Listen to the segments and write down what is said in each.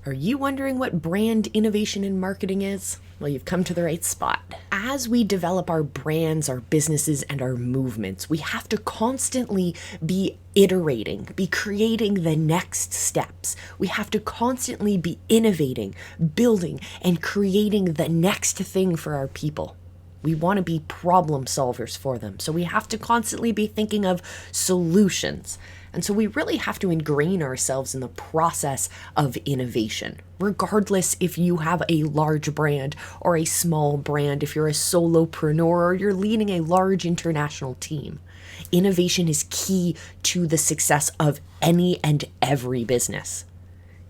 Are you wondering what brand innovation in marketing is? Well, you've come to the right spot. As we develop our brands, our businesses, and our movements, we have to constantly be iterating, be creating the next steps. We have to constantly be innovating, building, and creating the next thing for our people. We want to be problem solvers for them. So we have to constantly be thinking of solutions. And so we really have to ingrain ourselves in the process of innovation, regardless if you have a large brand or a small brand, if you're a solopreneur or you're leading a large international team. Innovation is key to the success of any and every business.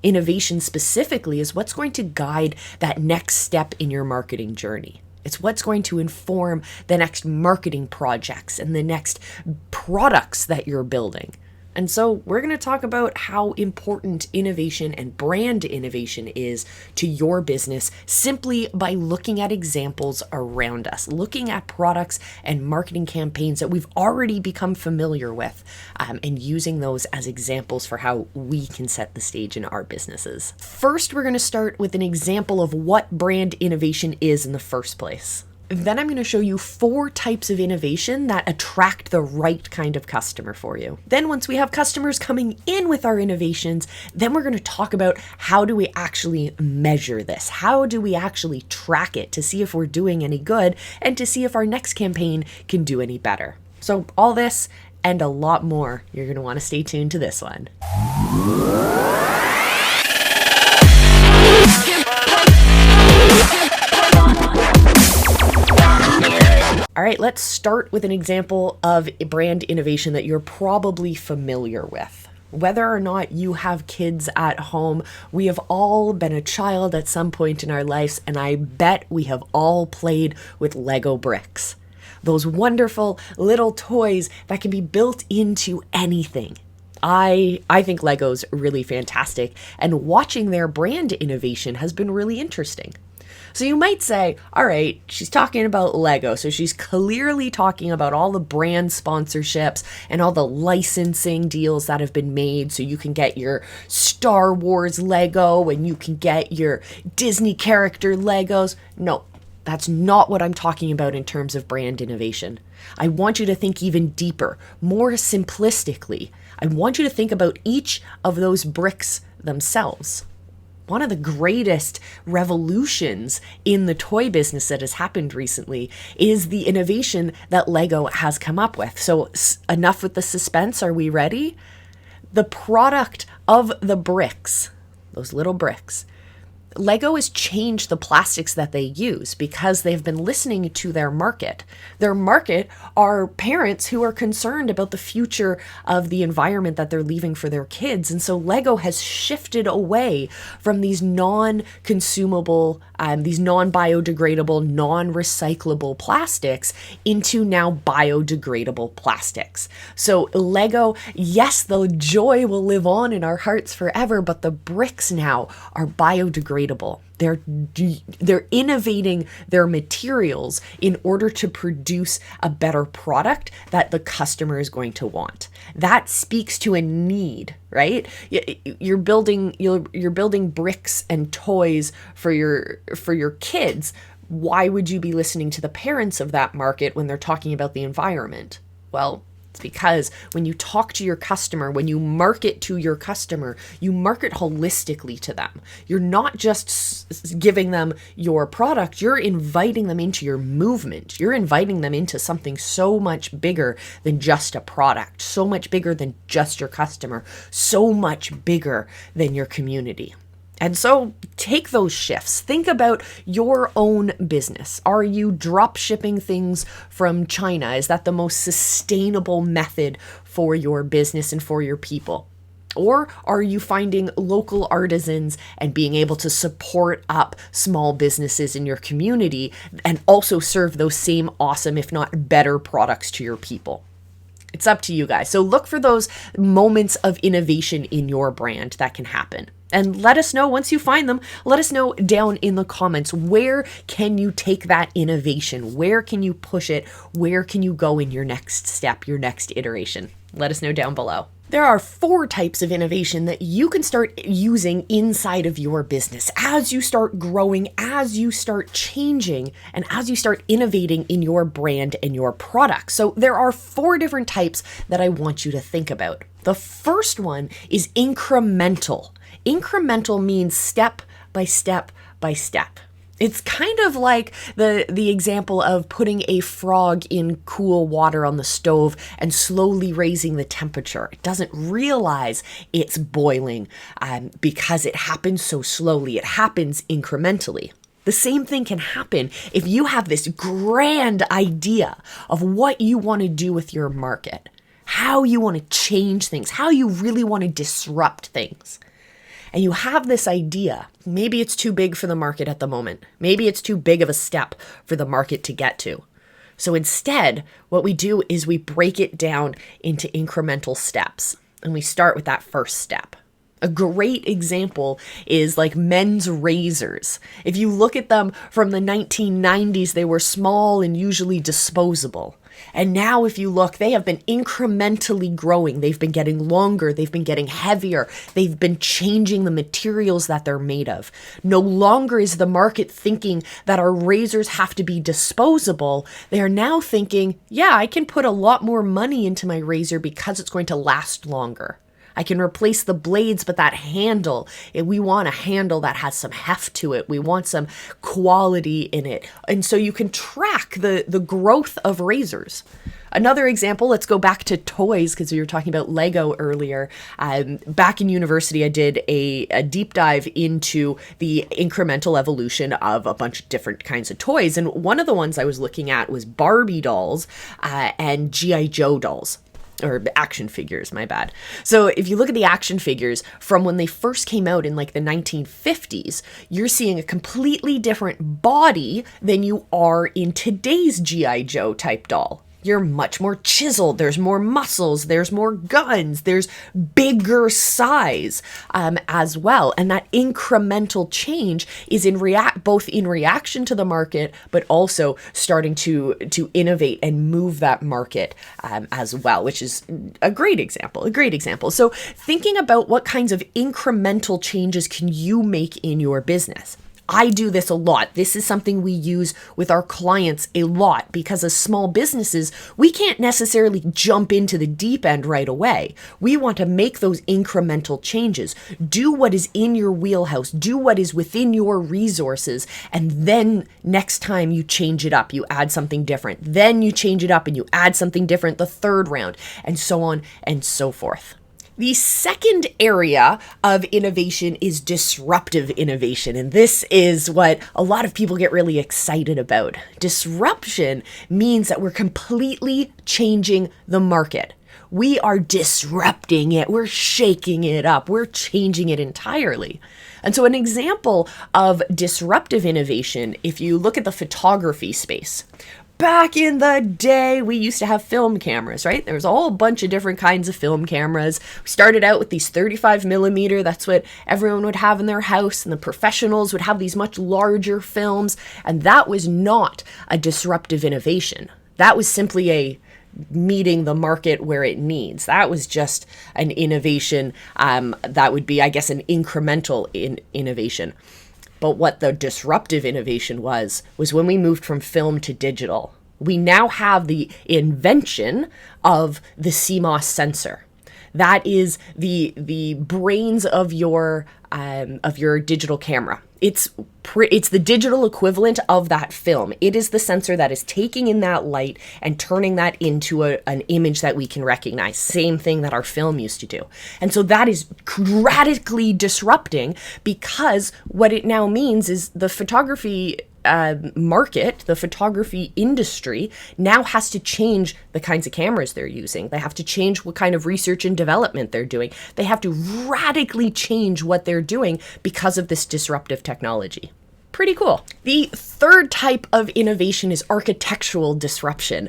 Innovation specifically is what's going to guide that next step in your marketing journey. It's what's going to inform the next marketing projects and the next products that you're building. And so we're going to talk about how important innovation and brand innovation is to your business simply by looking at examples around us, looking at products and marketing campaigns that we've already become familiar with, and using those as examples for how we can set the stage in our businesses. First, we're going to start with an example of what brand innovation is in the first place. Then I'm going to show you 4 types of innovation that attract the right kind of customer for you. Then once we have customers coming in with our innovations, then we're going to talk about how do we actually measure this? How do we actually track it to see if we're doing any good and to see if our next campaign can do any better? So all this and a lot more, you're going to want to stay tuned to this one. All right, let's start with an example of a brand innovation that you're probably familiar with. Whether or not you have kids at home, we have all been a child at some point in our lives, and I bet we have all played with Lego bricks. Those wonderful little toys that can be built into anything. I think Lego's really fantastic, and watching their brand innovation has been really interesting. So you might say, all right, she's talking about Lego. So she's clearly talking about all the brand sponsorships and all the licensing deals that have been made. So you can get your Star Wars Lego and you can get your Disney character Legos. No, that's not what I'm talking about in terms of brand innovation. I want you to think even deeper, more simplistically. I want you to think about each of those bricks themselves. One of the greatest revolutions in the toy business that has happened recently is the innovation that Lego has come up with. So enough with the suspense. Are we ready? The product of the bricks, those little bricks, Lego has changed the plastics that they use because they've been listening to their market. Their market are parents who are concerned about the future of the environment that they're leaving for their kids. And so Lego has shifted away from these non-consumable, these non-biodegradable, non-recyclable plastics into now biodegradable plastics. So Lego, yes, the joy will live on in our hearts forever, but the bricks now are biodegradable. They're innovating their materials in order to produce a better product that the customer is going to want. That speaks to a need, right? You're building bricks and toys for your kids. Why would you be listening to the parents of that market when they're talking about the environment? Well, it's because when you talk to your customer, when you market to your customer, you market holistically to them. You're not just giving them your product, you're inviting them into your movement. You're inviting them into something so much bigger than just a product, so much bigger than just your customer, so much bigger than your community. And so take those shifts. Think about your own business. Are you drop shipping things from China? Is that the most sustainable method for your business and for your people? Or are you finding local artisans and being able to support up small businesses in your community and also serve those same awesome, if not better, products to your people? It's up to you guys. So look for those moments of innovation in your brand that can happen. And let us know once you find them, let us know down in the comments, where can you take that innovation? Where can you push it? Where can you go in your next step, your next iteration? Let us know down below. There are 4 types of innovation that you can start using inside of your business as you start growing, as you start changing, and as you start innovating in your brand and your product. So there are 4 different types that I want you to think about. The first one is incremental. Incremental means step by step by step. It's kind of like the example of putting a frog in cool water on the stove and slowly raising the temperature. It doesn't realize it's boiling because it happens so slowly. It happens incrementally. The same thing can happen if you have this grand idea of what you want to do with your market, how you want to change things, how you really want to disrupt things. And you have this idea. Maybe it's too big for the market at the moment. Maybe it's too big of a step for the market to get to. So instead, what we do is we break it down into incremental steps. And we start with that first step. A great example is like men's razors. If you look at them from the 1990s, they were small and usually disposable. And now if you look, they have been incrementally growing. They've been getting longer. They've been getting heavier. They've been changing the materials that they're made of. No longer is the market thinking that our razors have to be disposable. They are now thinking, yeah, I can put a lot more money into my razor because it's going to last longer. I can replace the blades, but that handle, we want a handle that has some heft to it. We want some quality in it. And so you can track the growth of razors. Another example, let's go back to toys because we were talking about Lego earlier. Back in university, I did a deep dive into the incremental evolution of a bunch of different kinds of toys. And one of the ones I was looking at was Barbie dolls and G.I. Joe dolls. Or action figures, my bad. So if you look at the action figures from when they first came out in like the 1950s, you're seeing a completely different body than you are in today's G.I. Joe type doll. You're much more chiseled. There's more muscles. There's more guns. There's bigger size as well. And that incremental change is both in reaction to the market, but also starting to innovate and move that market as well, which is a great example. So thinking about what kinds of incremental changes can you make in your business? I do this a lot. This is something we use with our clients a lot because as small businesses, we can't necessarily jump into the deep end right away. We want to make those incremental changes. Do what is in your wheelhouse. Do what is within your resources. And then next time you change it up, you add something different. Then you change it up and you add something different the third round, and so on and so forth. The second area of innovation is disruptive innovation, and this is what a lot of people get really excited about. Disruption means that we're completely changing the market. We are disrupting it, we're shaking it up, we're changing it entirely. And so an example of disruptive innovation, if you look at the photography space, back in the day, we used to have film cameras, right? There was a whole bunch of different kinds of film cameras. We started out with these 35 millimeter. That's what everyone would have in their house. And the professionals would have these much larger films. And that was not a disruptive innovation. That was simply a meeting the market where it needs. That was just an innovation that would be, I guess, an incremental innovation. But what the disruptive innovation was when we moved from film to digital. We now have the invention of the CMOS sensor. That is the brains of your digital camera. It's the digital equivalent of that film. It is the sensor that is taking in that light and turning that into an image that we can recognize. Same thing that our film used to do. And so that is radically disrupting because what it now means is the photography market, the photography industry now has to change the kinds of cameras they're using. They have to change what kind of research and development they're doing. They have to radically change what they're doing because of this disruptive technology. Pretty cool. The third type of innovation is architectural disruption.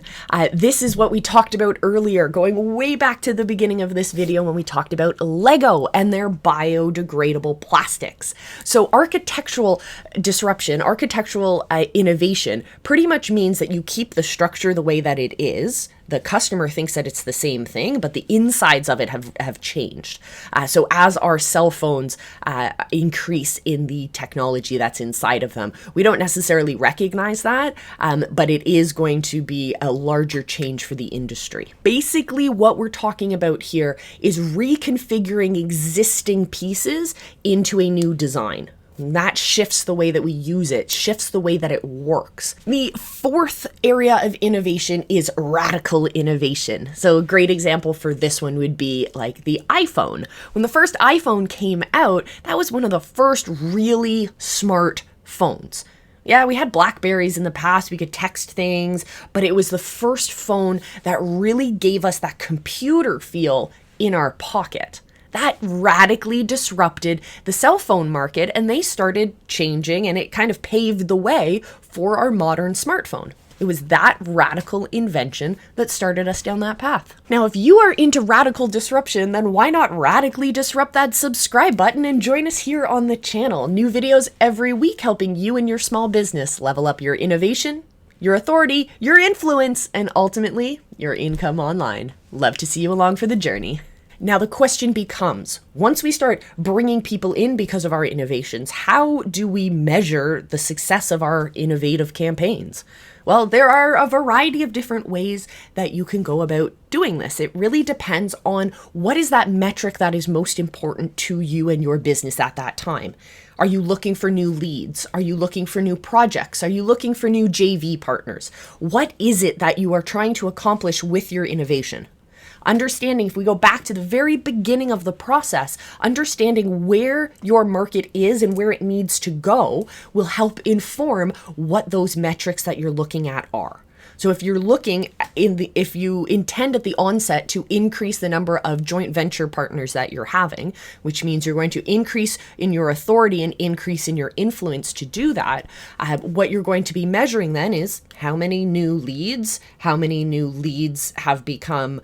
This is what we talked about earlier, going way back to the beginning of this video when we talked about Lego and their biodegradable plastics. So architectural disruption, architectural innovation pretty much means that you keep the structure the way that it is. the customer thinks that it's the same thing, but the insides of it have changed. So as our cell phones increase in the technology that's inside of them, we don't necessarily recognize that, but it is going to be a larger change for the industry. Basically, what we're talking about here is reconfiguring existing pieces into a new design. That shifts the way that we use it, shifts the way that it works. The fourth area of innovation is radical innovation. So a great example for this one would be like the iPhone. When the first iPhone came out, that was one of the first really smart phones. Yeah, we had Blackberries in the past, we could text things, but it was the first phone that really gave us that computer feel in our pocket. That radically disrupted the cell phone market, and they started changing, and it kind of paved the way for our modern smartphone. It was that radical invention that started us down that path. Now, if you are into radical disruption, then why not radically disrupt that subscribe button and join us here on the channel? New videos every week helping you and your small business level up your innovation, your authority, your influence, and ultimately, your income online. Love to see you along for the journey. Now the question becomes, once we start bringing people in because of our innovations, how do we measure the success of our innovative campaigns? Well, there are a variety of different ways that you can go about doing this. It really depends on what is that metric that is most important to you and your business at that time. Are you looking for new leads? Are you looking for new projects? Are you looking for new JV partners? What is it that you are trying to accomplish with your innovation? Understanding, if we go back to the very beginning of the process, understanding where your market is and where it needs to go will help inform what those metrics that you're looking at are. So if you're looking if you intend at the onset to increase the number of joint venture partners that you're having, which means you're going to increase in your authority and increase in your influence to do that, what you're going to be measuring then is how many new leads have become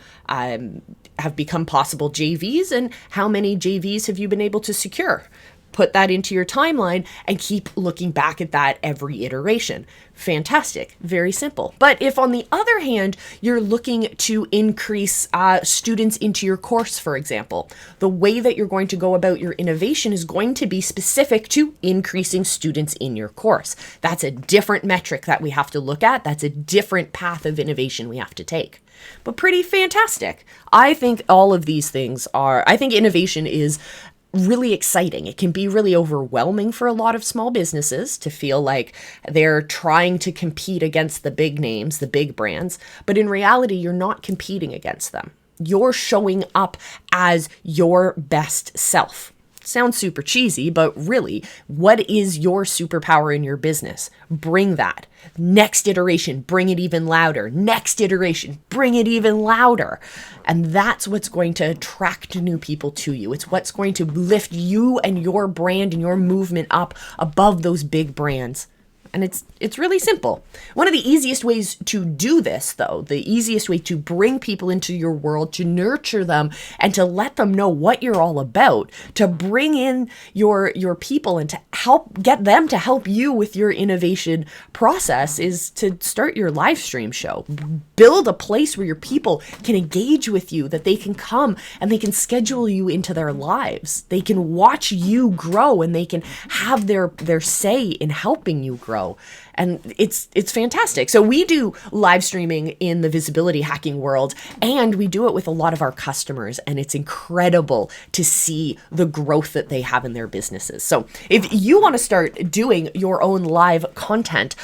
possible JVs, and how many JVs have you been able to secure. Put that into your timeline and keep looking back at that every iteration. Fantastic. Very simple. But if on the other hand, you're looking to increase students into your course, for example, the way that you're going to go about your innovation is going to be specific to increasing students in your course. That's a different metric that we have to look at. That's a different path of innovation we have to take. But pretty fantastic. I think all of these things I think innovation is really exciting. It can be really overwhelming for a lot of small businesses to feel like they're trying to compete against the big names, the big brands, but in reality, you're not competing against them. You're showing up as your best self. Sounds super cheesy, but really, what is your superpower in your business? Bring that. Next iteration, bring it even louder. Next iteration, bring it even louder. And that's what's going to attract new people to you. It's what's going to lift you and your brand and your movement up above those big brands. And it's really simple. One of the easiest ways to do this, though, the easiest way to bring people into your world, to nurture them and to let them know what you're all about, to bring in your people and to help get them to help you with your innovation process, is to start your live stream show. Build a place where your people can engage with you, that they can come and they can schedule you into their lives. They can watch you grow and they can have their say in helping you grow. And it's fantastic. So we do live streaming in the visibility hacking world, and we do it with a lot of our customers, and it's incredible to see the growth that they have in their businesses. So if you want to start doing your own live content,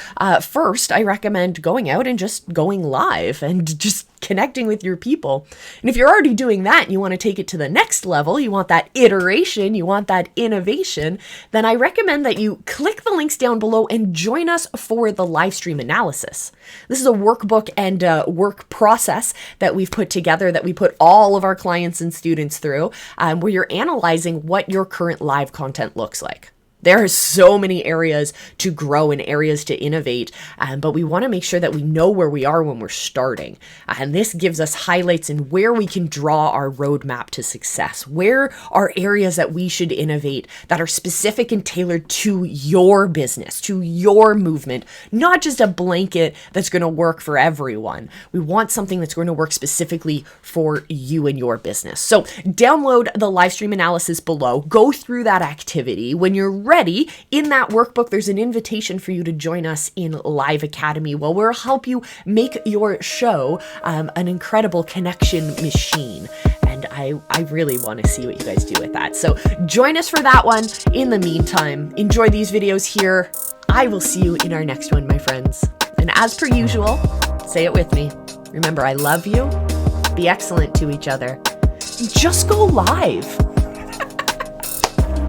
first, I recommend going out and just going live and just connecting with your people. And if you're already doing that and you want to take it to the next level, you want that iteration, you want that innovation, then I recommend that you click the links down below and join us for the live stream analysis. This is a workbook and work process that we've put together, that we put all of our clients and students through, where you're analyzing what your current live content looks like. There are so many areas to grow and areas to innovate, but we want to make sure that we know where we are when we're starting. And this gives us highlights in where we can draw our roadmap to success. Where are areas that we should innovate that are specific and tailored to your business, to your movement, not just a blanket that's going to work for everyone. We want something that's going to work specifically for you and your business. So download the live stream analysis below, go through that activity. When you're ready, in that workbook, there's an invitation for you to join us in Live Academy, where we'll help you make your show an incredible connection machine. And I really want to see what you guys do with that. So join us for that one. In the meantime, enjoy these videos here. I will see you in our next one, my friends. And as per usual, say it with me. Remember, I love you. Be excellent to each other. Just go live.